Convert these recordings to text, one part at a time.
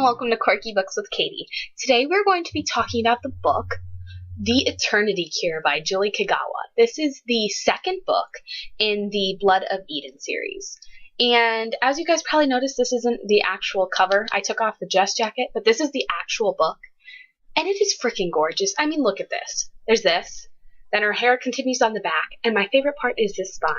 welcome to Quirky Books with Katie. Today we're going to be talking about the book The Eternity Cure by Julie Kagawa. This is the second book in the Blood of Eden series. And as you guys probably noticed, this isn't the actual cover. I took off the dress jacket, but this is the actual book. And it is freaking gorgeous. I mean, look at this. There's this. Then her hair continues on the back. And my favorite part is this spine.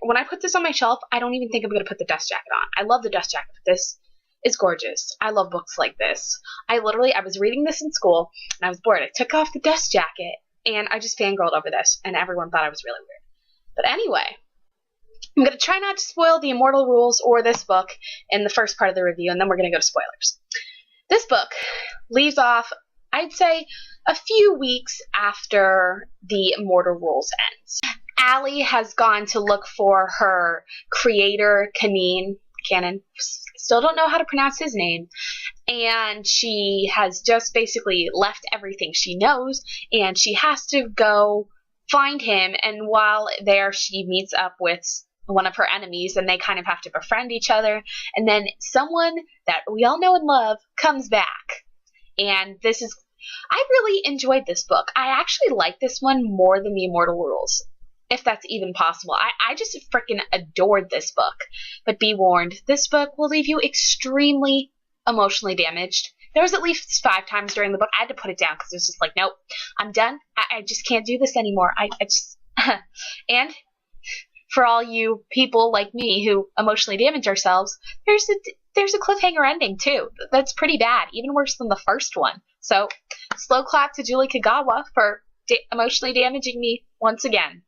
When I put this on my shelf, I don't even think I'm going to put the dust jacket on. I love the dust jacket, but this is gorgeous. I love books like this. I was reading this in school, and I was bored. I took off the dust jacket, and I just fangirled over this, and everyone thought I was really weird. But anyway, I'm going to try not to spoil the Immortal Rules or this book in the first part of the review, and then we're going to go to spoilers. This book leaves off, I'd say, a few weeks after the Immortal Rules ends. Allie has gone to look for her creator, Cannon. Still don't know how to pronounce his name. And she has just basically left everything she knows, and she has to go find him. And while there, she meets up with one of her enemies, and they kind of have to befriend each other. And then someone that we all know and love comes back. And I really enjoyed this book. I actually like this one more than the Immortal Rules, if that's even possible. I just freaking adored this book. But be warned, this book will leave you extremely emotionally damaged. There was at least 5 times during the book I had to put it down because it was just like, nope, I'm done. I just can't do this anymore. I just and for all you people like me who emotionally damage ourselves, there's a cliffhanger ending too. That's pretty bad, even worse than the first one. So slow clap to Julie Kagawa for emotionally damaging me once again.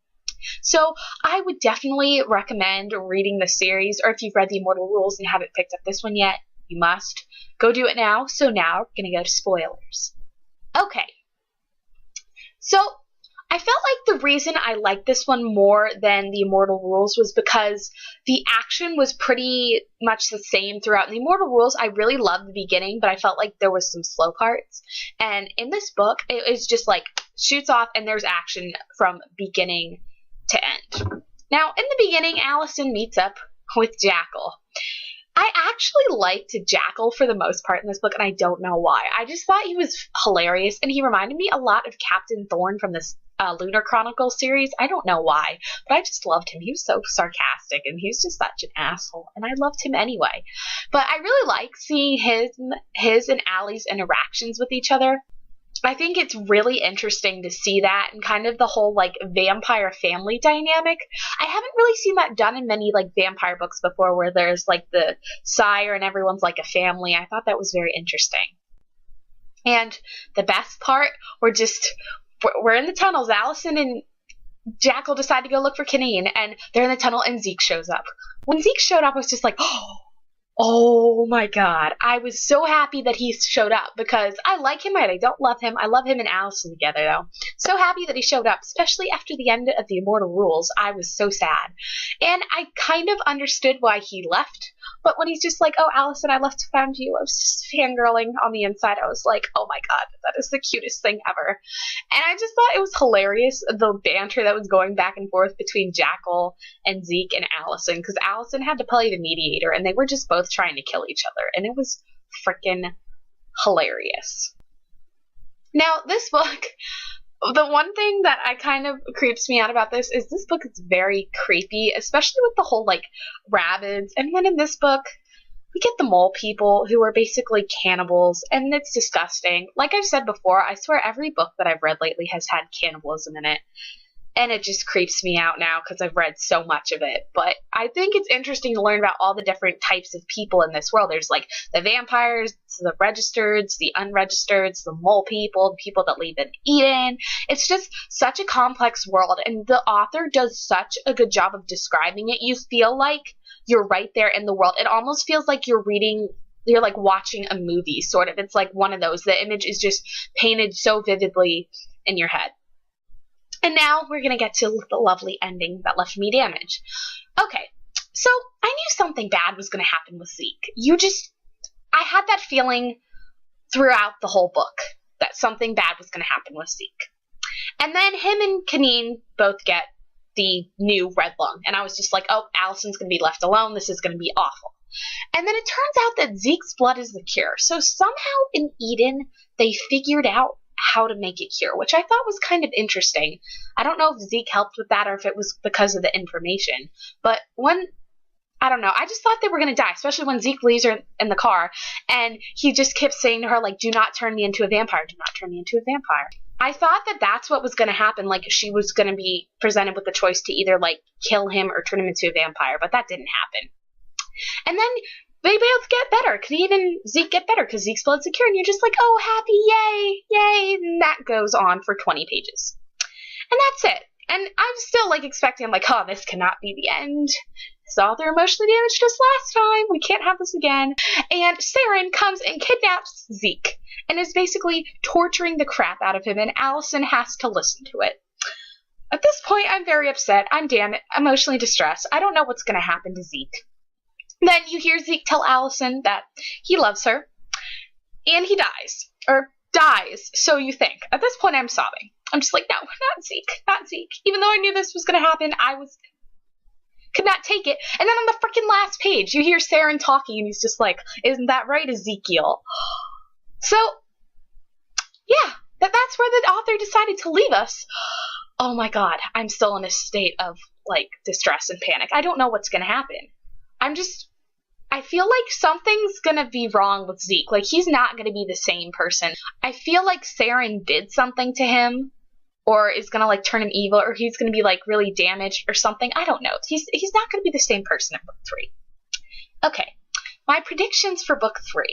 So I would definitely recommend reading the series, or if you've read the Immortal Rules and haven't picked up this one yet, you must. Go do it now. So now we're going to go to spoilers. Okay. So I felt like the reason I liked this one more than the Immortal Rules was because the action was pretty much the same throughout. In the Immortal Rules, I really loved the beginning, but I felt like there was some slow parts. And in this book, it was just like shoots off and there's action from beginning to end. Now, in the beginning, Allison meets up with Jackal. I actually liked Jackal for the most part in this book, and I don't know why. I just thought he was hilarious, and he reminded me a lot of Captain Thorn from this Lunar Chronicle series. I don't know why, but I just loved him. He was so sarcastic, and he was just such an asshole, and I loved him anyway. But I really like seeing his and Allie's interactions with each other. I think it's really interesting to see that and kind of the whole like vampire family dynamic. I haven't really seen that done in many like vampire books before, where there's like the sire and everyone's like a family. I thought that was very interesting. And the best part, we're in the tunnels. Allison and Jackal decide to go look for Canine, and they're in the tunnel, and Zeke shows up. When Zeke showed up, I was just like, oh my god. I was so happy that he showed up because I like him and I don't love him. I love him and Allison together though. So happy that he showed up, especially after the end of the Immortal Rules. I was so sad. And I kind of understood why he left, but when he's just like, oh, Allison, I left to find you, I was just fangirling on the inside. I was like, oh my god, that is the cutest thing ever. And I just thought it was hilarious, the banter that was going back and forth between Jackal and Zeke and Allison, because Allison had to play the mediator, and they were just both trying to kill each other, and it was freaking hilarious. Now, this book, the one thing that I kind of creeps me out about this book is very creepy, especially with the whole, like, rabbits. And then in this book, we get the mole people who are basically cannibals, and it's disgusting. Like I've said before, I swear every book that I've read lately has had cannibalism in it. And it just creeps me out now because I've read so much of it. But I think it's interesting to learn about all the different types of people in this world. There's like the vampires, the registered, the unregistered, the mole people, the people that live in Eden. It's just such a complex world. And the author does such a good job of describing it. You feel like you're right there in the world. It almost feels like you're like watching a movie, sort of. It's like one of those. The image is just painted so vividly in your head. And now we're going to get to the lovely ending that left me damaged. Okay, so I knew something bad was going to happen with Zeke. I had that feeling throughout the whole book that something bad was going to happen with Zeke. And then him and Canine both get the new red lung. And I was just like, oh, Allison's going to be left alone. This is going to be awful. And then it turns out that Zeke's blood is the cure. So somehow in Eden, they figured out how to make it cure, which I thought was kind of interesting. I don't know if Zeke helped with that or if it was because of the information. But I don't know, I just thought they were going to die, especially when Zeke leaves her in the car. And he just kept saying to her, like, do not turn me into a vampire. Do not turn me into a vampire. I thought that that's what was going to happen. Like, she was going to be presented with the choice to either, like, kill him or turn him into a vampire. But that didn't happen. And then they both get better. Khalid and Zeke get better because Zeke's blood's secure. And you're just like, oh, happy, yay, yay. And that goes on for 20 pages. And that's it. And I'm still, like, expecting, I'm like, oh, this cannot be the end. This author emotionally damaged us last time. We can't have this again. And Saren comes and kidnaps Zeke and is basically torturing the crap out of him, and Allison has to listen to it. At this point, I'm very upset. I'm emotionally distressed. I don't know what's going to happen to Zeke. Then you hear Zeke tell Allison that he loves her, and he dies. Or dies, so you think. At this point, I'm sobbing. I'm just like, no, not Zeke, not Zeke. Even though I knew this was going to happen, could not take it. And then on the freaking last page, you hear Saren talking, and he's just like, isn't that right, Ezekiel? So, yeah, that's where the author decided to leave us. Oh my god, I'm still in a state of, like, distress and panic. I don't know what's going to happen. I feel like something's going to be wrong with Zeke. Like, he's not going to be the same person. I feel like Saren did something to him, or is going to, like, turn him evil, or he's going to be, like, really damaged or something. I don't know. He's not going to be the same person in book 3. Okay, my predictions for book 3.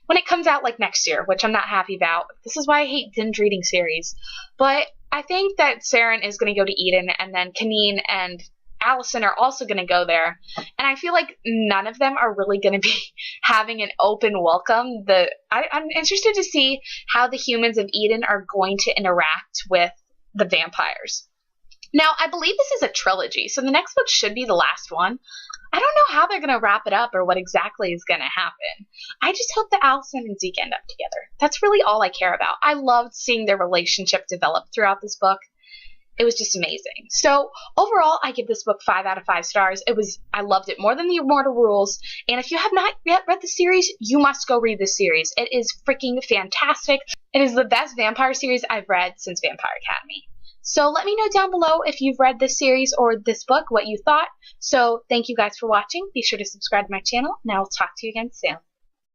When it comes out, like, next year, which I'm not happy about. This is why I hate binge reading series. But I think that Saren is going to go to Eden, and then Kanine and Allison are also going to go there. And I feel like none of them are really going to be having an open welcome. I'm interested to see how the humans of Eden are going to interact with the vampires. Now, I believe this is a trilogy, so the next book should be the last one. I don't know how they're going to wrap it up or what exactly is going to happen. I just hope that Allison and Zeke end up together. That's really all I care about. I loved seeing their relationship develop throughout this book. It was just amazing. So overall, I give this book 5 out of 5 stars. I loved it more than The Immortal Rules. And if you have not yet read the series, you must go read this series. It is freaking fantastic. It is the best vampire series I've read since Vampire Academy. So let me know down below if you've read this series or this book, what you thought. So thank you guys for watching. Be sure to subscribe to my channel, and I will talk to you again soon.